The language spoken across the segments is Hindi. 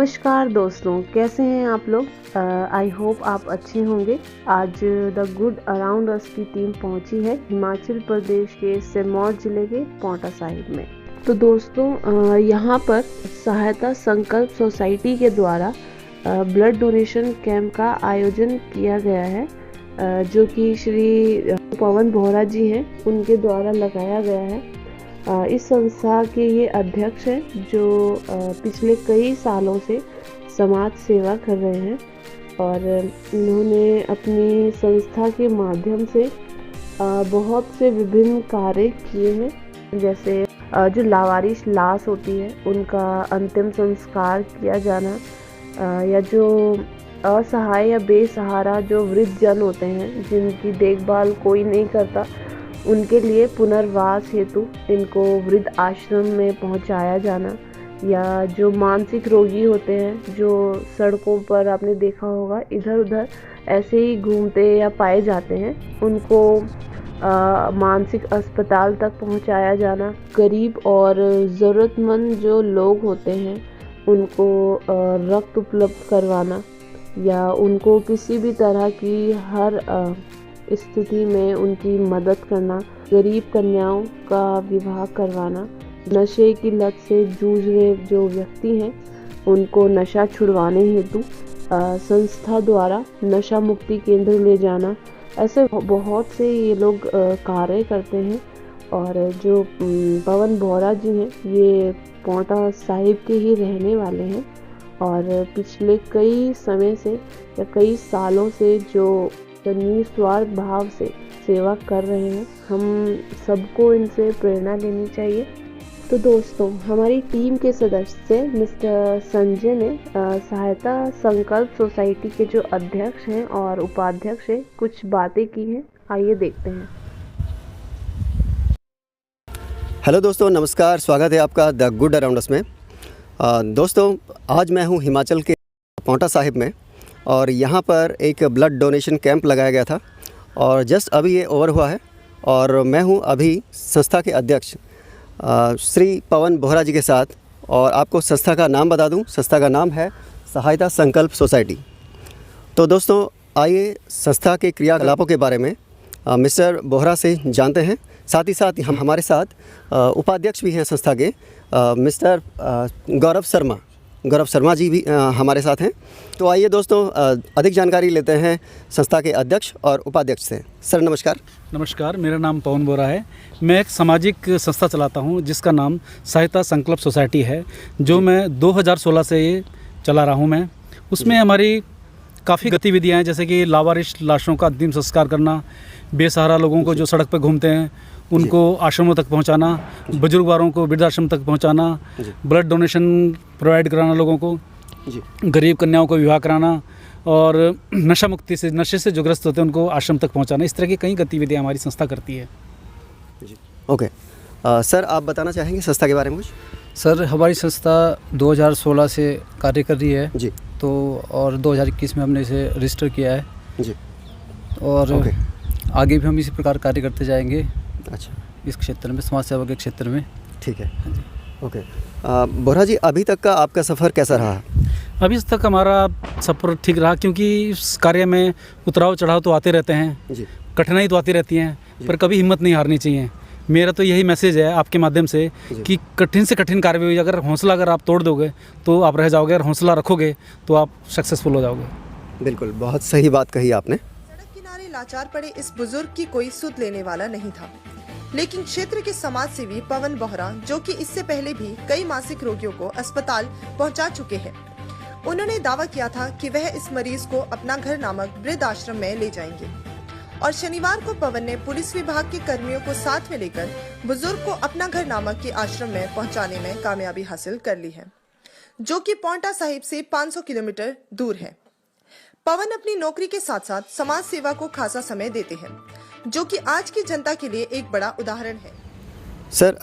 नमस्कार दोस्तों, कैसे हैं आप लोग। आई होप आप अच्छे होंगे। आज द गुड अराउंड अस की टीम पहुंची है हिमाचल प्रदेश के सिरमौर जिले के पांवटा साहिब में। तो दोस्तों यहाँ पर सहायता संकल्प सोसाइटी के द्वारा ब्लड डोनेशन कैंप का आयोजन किया गया है, जो कि श्री पवन बोहरा जी हैं उनके द्वारा लगाया गया है। इस संस्था के ये अध्यक्ष हैं जो पिछले कई सालों से समाज सेवा कर रहे हैं और इन्होंने अपनी संस्था के माध्यम से बहुत से विभिन्न कार्य किए हैं। जैसे जो लावारिश लाश होती है उनका अंतिम संस्कार किया जाना, या जो असहाय या बेसहारा जो वृद्ध जन होते हैं जिनकी देखभाल कोई नहीं करता, उनके लिए पुनर्वास हेतु इनको वृद्ध आश्रम में पहुंचाया जाना, या जो मानसिक रोगी होते हैं जो सड़कों पर आपने देखा होगा इधर उधर ऐसे ही घूमते या पाए जाते हैं, उनको मानसिक अस्पताल तक पहुंचाया जाना। गरीब और ज़रूरतमंद जो लोग होते हैं उनको रक्त उपलब्ध करवाना, या उनको किसी भी तरह की हर स्थिति में उनकी मदद करना। गरीब कन्याओं का विवाह करवाना। नशे की लत से जूझ रहे जो व्यक्ति हैं उनको नशा छुड़वाने हेतु संस्था द्वारा नशा मुक्ति केंद्र ले जाना। ऐसे बहुत से ये लोग कार्य करते हैं। और जो पवन बोहरा जी हैं ये पांवटा साहिब के ही रहने वाले हैं और पिछले कई समय से या कई सालों से जो निस्वार्थ भाव से सेवा कर रहे हैं। हम सबको इनसे प्रेरणा लेनी चाहिए। तो दोस्तों, हमारी टीम के सदस्य मिस्टर संजय ने सहायता संकल्प सोसाइटी के जो अध्यक्ष हैं और उपाध्यक्ष हैं कुछ बातें की हैं। आइए देखते हैं। हेलो दोस्तों, नमस्कार। स्वागत है आपका द गुड अराउंड अस में। दोस्तों, आज मैं हूं हिमाचल के पांवटा साहिब में और यहाँ पर एक ब्लड डोनेशन कैंप लगाया गया था और जस्ट अभी ये ओवर हुआ है और मैं हूँ अभी संस्था के अध्यक्ष श्री पवन बोहरा जी के साथ। और आपको संस्था का नाम बता दूँ, संस्था का नाम है सहायता संकल्प सोसाइटी। तो दोस्तों, आइए संस्था के क्रियाकलापों के बारे में मिस्टर बोहरा से जानते हैं। साथ ही साथ हम हमारे साथ उपाध्यक्ष भी हैं संस्था के, मिस्टर गौरव शर्मा जी भी हमारे साथ हैं। तो आइए दोस्तों, अधिक जानकारी लेते हैं संस्था के अध्यक्ष और उपाध्यक्ष से। सर नमस्कार। नमस्कार, मेरा नाम पवन बोहरा है। मैं एक सामाजिक संस्था चलाता हूं जिसका नाम सहायता संकल्प सोसाइटी है, जो मैं 2016 से ये चला रहा हूं। मैं उसमें हमारी काफ़ी गतिविधियां हैं, जैसे कि लावारिश लाशों का अंतिम संस्कार करना, बेसहारा लोगों को जो सड़क पर घूमते हैं उनको आश्रमों तक पहुंचाना, बुजुर्ग वालों को वृद्धाश्रम तक पहुंचाना, ब्लड डोनेशन प्रोवाइड कराना लोगों को, गरीब कन्याओं को विवाह कराना और नशे से जो ग्रस्त होते हैं उनको आश्रम तक पहुंचाना। इस तरह की कई गतिविधियां हमारी संस्था करती है। ओके। सर, आप बताना चाहेंगे संस्था के बारे में कुछ? सर, हमारी संस्था 2016 से कार्य कर रही है जी। तो और 2021 में हमने इसे रजिस्टर किया है जी। और आगे भी हम इसी प्रकार कार्य करते जाएंगे। अच्छा, इस क्षेत्र में, समाज सेवा के क्षेत्र में। ठीक है। ओके। बोहरा जी, अभी तक का आपका सफ़र कैसा रहा? अभी तक हमारा सफ़र ठीक रहा, क्योंकि इस कार्य में उतराव चढ़ाव तो आते रहते हैं जी, कठिनाई तो आती रहती हैं, पर कभी हिम्मत नहीं हारनी चाहिए। मेरा तो यही मैसेज है आपके माध्यम से कि कठिन से कठिन कार्य भी अगर आप तोड़ दोगे तो आप रह जाओगे, और हौसला रखोगे तो आप सक्सेसफुल हो जाओगे। बिल्कुल, बहुत सही बात कही आपने। सड़क किनारे लाचार पड़े इस बुजुर्ग की कोई सुध लेने वाला नहीं था, लेकिन क्षेत्र के समाज सेवी पवन बोहरा, जो कि इससे पहले भी कई मानसिक रोगियों को अस्पताल पहुंचा चुके हैं, उन्होंने दावा किया था कि वह इस मरीज को अपना घर नामक वृद्ध आश्रम में ले जाएंगे। और शनिवार को पवन ने पुलिस विभाग के कर्मियों को साथ में लेकर बुजुर्ग को अपना घर नामक के आश्रम में पहुंचाने में कामयाबी हासिल कर ली है, जो कि पांवटा साहिब से 500 किलोमीटर दूर है। पवन अपनी नौकरी के साथ साथ समाज सेवा को खासा समय देते हैं, जो कि आज की जनता के लिए एक बड़ा उदाहरण है। सर,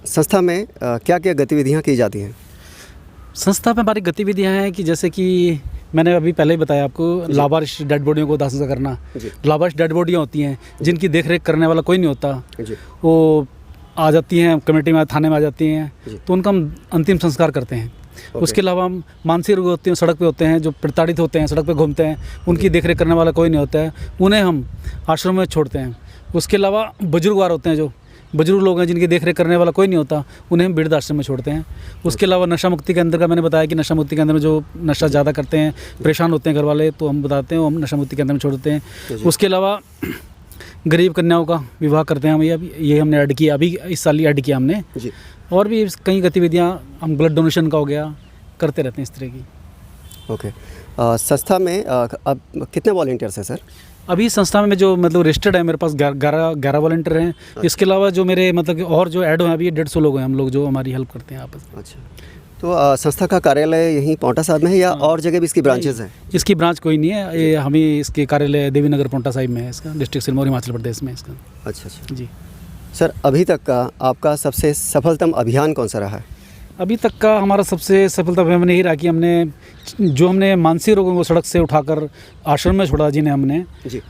संस्था में क्या क्या गतिविधियां की जाती हैं? संस्था में हमारी गतिविधियां हैं कि जैसे कि मैंने अभी पहले ही बताया आपको, लावारिश डेड बॉडियों को दाह संस्कार करना। लावारिश डेड बॉडियाँ होती हैं जिनकी देखरेख करने वाला कोई नहीं होता, वो आ जाती हैं कमेटी में, थाने में आ जाती हैं, तो उनका हम अंतिम संस्कार करते हैं। उसके अलावा हम मानसिक रोग होते हैं, सड़क पे होते हैं, जो प्रताड़ित होते हैं, सड़क पे घूमते हैं, उनकी देखरेख करने वाला कोई नहीं होता है, उन्हें हम आश्रम में छोड़ते हैं। उसके अलावा बुजुर्गवार होते हैं, जो बुजुर्ग लोग हैं जिनकी देखरेख करने वाला कोई नहीं होता, उन्हें हम वृद्ध आश्रम में छोड़ते हैं। उसके अलावा नशा मुक्ति केंद्र का मैंने बताया कि नशा मुक्ति केंद्र में जो नशा ज़्यादा करते हैं, परेशान होते हैं घर वाले, तो हम बताते हैं, हम नशा मुक्ति केंद्र में छोड़ते हैं। उसके अलावा गरीब कन्याओं का विवाह करते हैं हम, ये हमने ऐड किया, अभी इस साल ही ऐड किया हमने जी। और भी कई गतिविधियाँ हम ब्लड डोनेशन का हो गया करते रहते हैं इस तरह की। ओके। संस्था में अब कितने वॉलंटियर्स हैं सर? अभी संस्था में जो मतलब रजिस्टर्ड है मेरे पास 11 वॉलंटियर हैं। इसके अलावा जो मेरे मतलब और जो ऐड हुए हैं अभी 150 लोग हैं हम लोग जो हमारी हेल्प करते हैं आपस में। अच्छा, तो संस्था का कार्यालय यहीं पांवटा साहिब में है या और जगह भी इसकी ब्रांचेज हैं? इसकी ब्रांच कोई नहीं है, ये हमें इसके कार्यालय देवीनगर पांवटा साहिब में है, इसका डिस्ट्रिक्ट सिरमौर हिमाचल प्रदेश में इसका। अच्छा जी सर, अभी तक का आपका सबसे सफलतम अभियान कौन सा रहा है? अभी तक का हमारा सबसे सफलता अभियान यही रहा कि हमने मानसिक रोगों को सड़क से उठाकर आश्रम में छोड़ा, जिन्हें हमने जी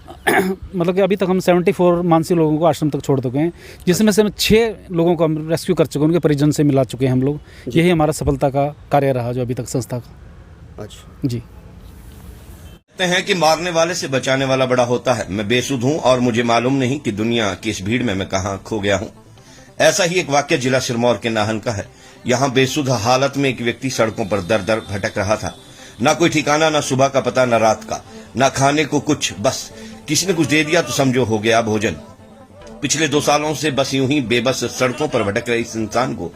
मतलब कि अभी तक हम 74 मानसिक लोगों को आश्रम तक छोड़ चुके हैं, जिसमें से हम 6 लोगों को हम रेस्क्यू कर चुके हैं, उनके परिजन से मिला चुके हैं हम लोग। यही हमारा सफलता का कार्य रहा जो अभी तक संस्था का। अच्छा जी। कहते हैं कि मारने वाले से बचाने वाला बड़ा होता है। मैं बेसुध हूं और मुझे मालूम नहीं कि दुनिया की इस भीड़ में मैं कहां खो गया हूं। ऐसा ही एक वाक्य जिला सिरमौर के नाहन का है। यहां बेसुध हालत में एक व्यक्ति सड़कों पर दर दर भटक रहा था। ना कोई ठिकाना, ना सुबह का पता, ना रात का, ना खाने को कुछ, बस किसी ने कुछ दे दिया तो समझो हो गया भोजन। पिछले 2 सालों से बस यूं ही बेबस सड़कों पर भटक रहे इस इंसान को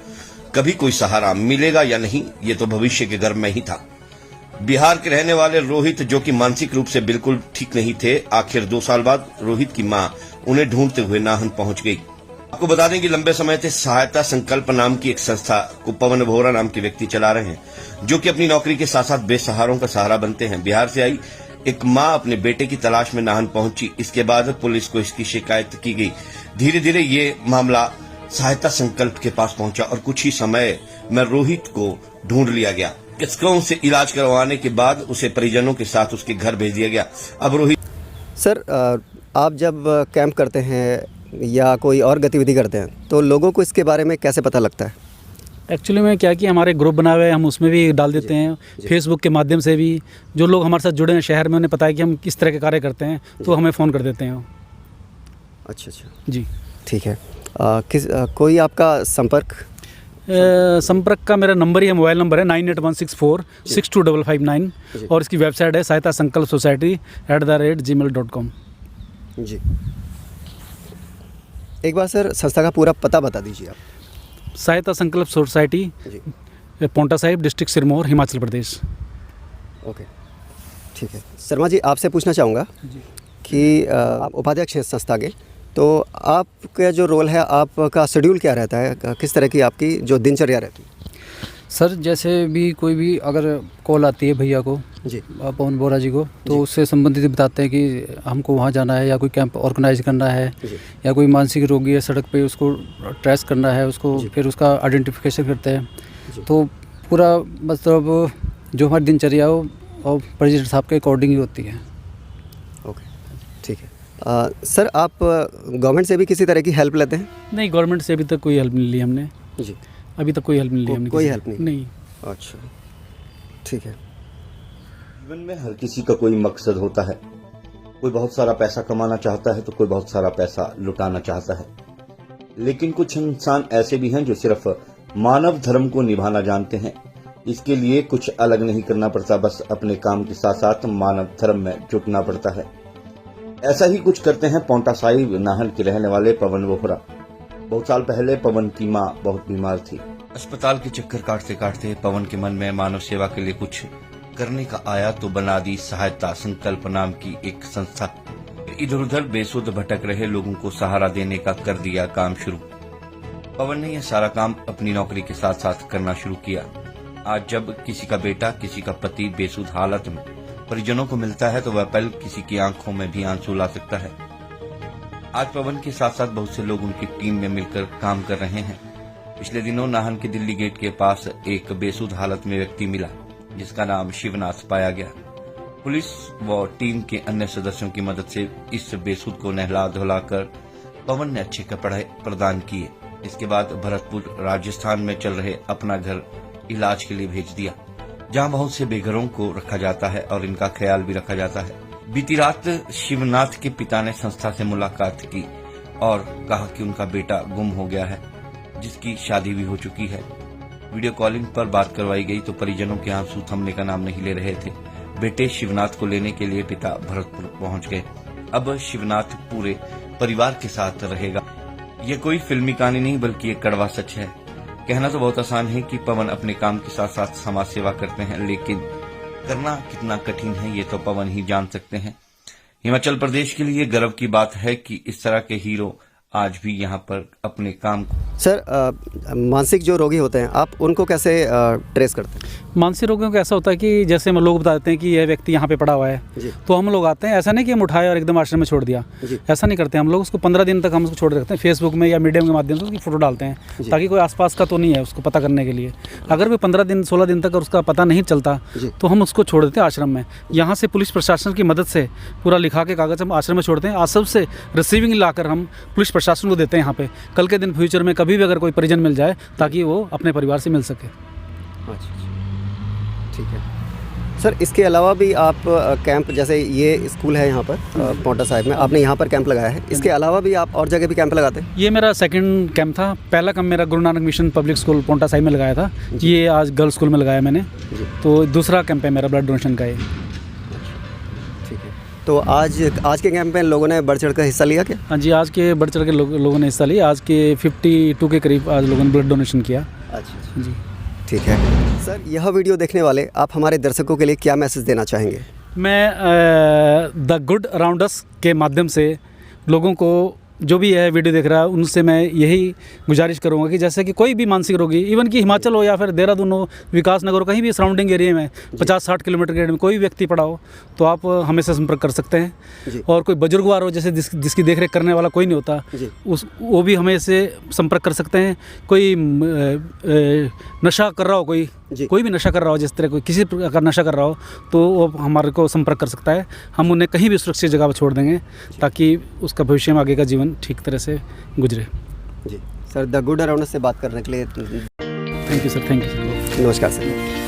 कभी कोई सहारा मिलेगा या नहीं, ये तो भविष्य के गर्भ में ही था। बिहार के रहने वाले रोहित, जो कि मानसिक रूप से बिल्कुल ठीक नहीं थे, आखिर 2 साल बाद रोहित की मां उन्हें ढूंढते हुए नाहन पहुंच गई। आपको बता दें कि लंबे समय से सहायता संकल्प नाम की एक संस्था को पवन बोहरा नाम के व्यक्ति चला रहे हैं, जो कि अपनी नौकरी के साथ साथ बेसहारों का सहारा बनते हैं। बिहार से आई एक मां अपने बेटे की तलाश में नाहन पहुंची। इसके बाद पुलिस को इसकी शिकायत की गई। धीरे धीरे ये मामला सहायता संकल्प के पास पहुंचा और कुछ ही समय में रोहित को ढूंढ लिया गया। चिकित्सकों से इलाज करवाने के बाद उसे परिजनों के साथ उसके घर भेज दिया गया। अब रोहित सर, आप जब कैंप करते हैं या कोई और गतिविधि करते हैं तो लोगों को इसके बारे में कैसे पता लगता है? एक्चुअली में क्या कि हमारे ग्रुप बना हुए हैं, हम उसमें भी डाल देते हैं। फेसबुक के माध्यम से भी जो लोग हमारे साथ जुड़े हैं शहर में, उन्हें पता है कि हम किस तरह के कार्य करते हैं, तो हमें फ़ोन कर देते हैं। अच्छा जी ठीक है। कोई आपका संपर्क का मेरा नंबर ही है, मोबाइल नंबर है 9816462559 और इसकी वेबसाइट है सहायता संकल्प सोसाइटी @gmail.com। जी, एक बार सर संस्था का पूरा पता बता दीजिए आप। सहायता संकल्प society, Paonta Sahib, district Sirmaur, Himachal Pradesh. Okay ठीक है। शर्मा जी, आपसे पूछना चाहूँगा कि आप उपाध्यक्ष हैं संस्था के, तो आपका जो रोल है, आपका शेड्यूल क्या रहता है, किस तरह की आपकी जो दिनचर्या रहती है? सर जैसे भी कोई भी अगर कॉल आती है भैया को जी, पवन बोहरा जी को, तो उससे संबंधित बताते हैं कि हमको वहाँ जाना है या कोई कैंप ऑर्गेनाइज करना है या कोई मानसिक रोगी है सड़क पे, उसको ट्रेस करना है, उसको फिर उसका आइडेंटिफिकेशन करते हैं। तो पूरा मतलब जो हमारी दिनचर्या हो और प्रेसिडेंट साहब के अकॉर्डिंग ही होती है। ओके ठीक है। सर, आप गवर्नमेंट से भी किसी तरह की हेल्प लेते हैं? नहीं, गवर्नमेंट से अभी तक कोई हेल्प नहीं ली हमने जी। अभी तक कोई हेल्प नहीं ली हमने। कोई हेल्प नहीं। अच्छा ठीक है। जीवन में हर किसी का कोई मकसद होता है। कोई बहुत सारा पैसा कमाना चाहता है तो कोई बहुत सारा पैसा लुटाना चाहता है, लेकिन कुछ इंसान ऐसे भी हैं जो सिर्फ मानव धर्म को निभाना जानते हैं। इसके लिए कुछ अलग नहीं करना पड़ता, बस अपने काम के साथ साथ मानव धर्म में जुटना पड़ता है। ऐसा ही कुछ करते हैं पांवटा साहिब नाहन के रहने वाले पवन बोहरा। बहुत साल पहले पवन की मां बहुत बीमार थी। अस्पताल के चक्कर काटते काटते पवन के मन में मानव सेवा के लिए कुछ करने का आया, तो बना दी सहायता संकल्प नाम की एक संस्था। इधर उधर बेसुध भटक रहे लोगों को सहारा देने का कर दिया काम शुरू। पवन ने यह सारा काम अपनी नौकरी के साथ साथ करना शुरू किया। आज जब किसी का बेटा, किसी का पति बेसुध हालत में परिजनों को मिलता है तो वह पल किसी की आंखों में भी आंसू ला सकता है। आज पवन के साथ साथ बहुत से लोग उनकी टीम में मिलकर काम कर रहे हैं। पिछले दिनों नाहन के दिल्ली गेट के पास एक बेसुध हालत में व्यक्ति मिला, जिसका नाम शिवनाथ पाया गया। पुलिस व टीम के अन्य सदस्यों की मदद से इस बेसुध को नहला धुलाकर पवन ने अच्छे कपड़े प्रदान किए। इसके बाद भरतपुर राजस्थान में चल रहे अपना घर इलाज के लिए भेज दिया, जहां बहुत से बेघरों को रखा जाता है और इनका ख्याल भी रखा जाता है। बीती रात शिवनाथ के पिता ने संस्था से मुलाकात की और कहा कि उनका बेटा गुम हो गया है, जिसकी शादी भी हो चुकी है। वीडियो कॉलिंग पर बात करवाई गई तो परिजनों के आंसू थमने का नाम नहीं ले रहे थे। बेटे शिवनाथ को लेने के लिए पिता भरतपुर पहुंच गए। अब शिवनाथ पूरे परिवार के साथ रहेगा। ये कोई फिल्मी कहानी नहीं बल्कि एक कड़वा सच है। कहना तो बहुत आसान है कि पवन अपने काम के साथ साथ समाज सेवा करते हैं, लेकिन करना कितना कठिन है ये तो पवन ही जान सकते हैं। हिमाचल प्रदेश के लिए गर्व की बात है कि इस तरह के हीरो आज भी यहाँ पर अपने काम को। सर, मानसिक जो रोगी होते हैं आप उनको कैसे ट्रेस करते हैं? मानसिक रोगियों को ऐसा होता है कि जैसे हम लोग बता देते हैं कि यह व्यक्ति यहाँ पे पड़ा हुआ है, तो हम लोग आते हैं। ऐसा नहीं कि हम उठाए और एकदम आश्रम में छोड़ दिया, ऐसा नहीं करते। हम लोग उसको 15 दिन तक हम उसको छोड़ रखते हैं। फेसबुक में या मीडिया के माध्यम से उसकी फ़ोटो डालते हैं ताकि कोई आसपास का तो नहीं है उसको पता करने के लिए। अगर भी 15 दिन 16 दिन तक उसका पता नहीं चलता तो हम उसको छोड़ देते हैं आश्रम में। यहाँ से पुलिस प्रशासन की मदद से पूरा लिखा के कागज़ हम आश्रम में छोड़ते हैं। आश्रम से रिसीविंग लाकर हम पुलिस प्रशासन को देते हैं यहाँ पे। कल के दिन फ्यूचर में कभी भी अगर कोई परिजन मिल जाए ताकि वो अपने परिवार से मिल सके। अच्छा, ठीक है सर। इसके अलावा भी आप कैंप, जैसे ये स्कूल है यहाँ पर पौंटा साहिब में, आपने यहाँ पर कैंप लगाया है। इसके अलावा भी आप और जगह भी कैंप लगाते हैं? ये मेरा सेकंड कैंप था। पहला कैंप मेरा Guru Nanak mission public school Paonta Sahib में लगाया था। ये आज गर्ल्स स्कूल में लगाया मैंने। तो दूसरा कैंप है मेरा ब्लड डोनेशन का। ये ठीक है। तो आज के कैंप में लोगों ने बढ़ चढ़ कर हिस्सा लिया क्या? हाँ जी, आज के बढ़ चढ़ के लोगों ने हिस्सा लिया। आज के 52 के करीब आज लोगों ने ब्लड डोनेशन किया। अच्छा जी, ठीक है सर। यह वीडियो देखने वाले आप हमारे दर्शकों के लिए क्या मैसेज देना चाहेंगे? मैं द गुड अराउंड अस के माध्यम से लोगों को, जो भी यह वीडियो देख रहा है, उनसे मैं यही गुजारिश करूंगा कि जैसे कि कोई भी मानसिक रोगी, इवन कि हिमाचल हो या फिर देहरादून हो, विकास नगर हो, कहीं भी सराउंडिंग एरिया में 50-60 किलोमीटर के एरिया में कोई भी व्यक्ति पड़ा हो तो आप हमें से संपर्क कर सकते हैं। और कोई बुजुर्गवार हो, जैसे जिसकी देखरेख करने वाला कोई नहीं होता, वो भी हमें से संपर्क कर सकते हैं। कोई नशा कर रहा हो, कोई भी नशा कर रहा हो, जिस तरह कोई किसी प्रकार का नशा कर रहा हो, तो वो हमारे को संपर्क कर सकता है। हम उन्हें कहीं भी सुरक्षित जगह पर छोड़ देंगे ताकि उसका भविष्य में आगे का जीवन ठीक तरह से गुजरे। जी सर, द गुड अराउंड से बात करने के लिए thank you sir. Thank you sir. नमस्कार सर।